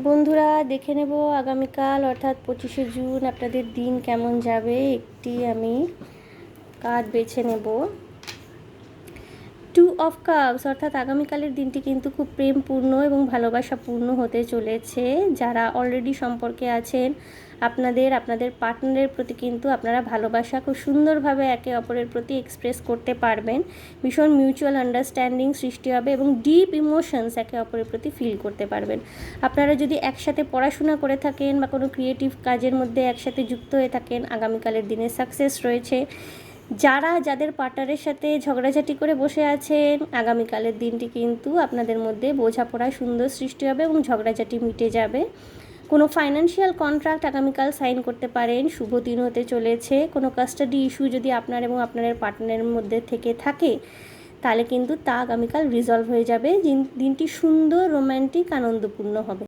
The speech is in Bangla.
বন্ধুরা দেখে নেব আগামীকাল অর্থাৎ 25শে জুন আপনাদের দিন কেমন যাবে। একটি আমি কার্ড বেছে নেব। 2 অফ কাপস অর্থাৎ আগামীকালের দিনটি কিন্তু খুব প্রেমপূর্ণ এবং ভালোবাসাপূর্ণ হতে চলেছে। যারা অলরেডি সম্পর্কে আছেন আপনাদের পার্টনারের প্রতি কিন্তু আপনারা ভালোবাসা খুব সুন্দরভাবে একে অপরের প্রতি এক্সপ্রেস করতে পারবেন। ভীষণ মিউচুয়াল আন্ডারস্ট্যান্ডিং সৃষ্টি হবে এবং ডিপ ইমোশনস একে অপরের প্রতি ফিল করতে পারবেন। আপনারা যদি একসাথে পড়াশোনা করে থাকেন বা কোনো ক্রিয়েটিভ কাজের মধ্যে একসাথে যুক্ত হয়ে থাকেন, আগামীকালের দিনে সাকসেস রয়েছে। যাদের পার্টনারের সাথে ঝগড়াঝাটি করে বসে আছেন, আগামীকালের দিনটি কিন্তু আপনাদের মধ্যে বোঝাপড়ায় সুন্দর সৃষ্টি হবে এবং ঝগড়াঝাটি মিটে যাবে। কোনো ফাইন্যান্সিয়াল কন্ট্রাক্ট আগামীকাল সাইন করতে পারেন, শুভ দিন হতে চলেছে। কোনো কাস্টাডি ইস্যু যদি আপনার এবং আপনার পার্টনারের মধ্যে থেকে থাকে তাহলে কিন্তু তা আগামীকাল রিজলভ হয়ে যাবে। দিনটি সুন্দর, রোম্যান্টিক, আনন্দপূর্ণ হবে।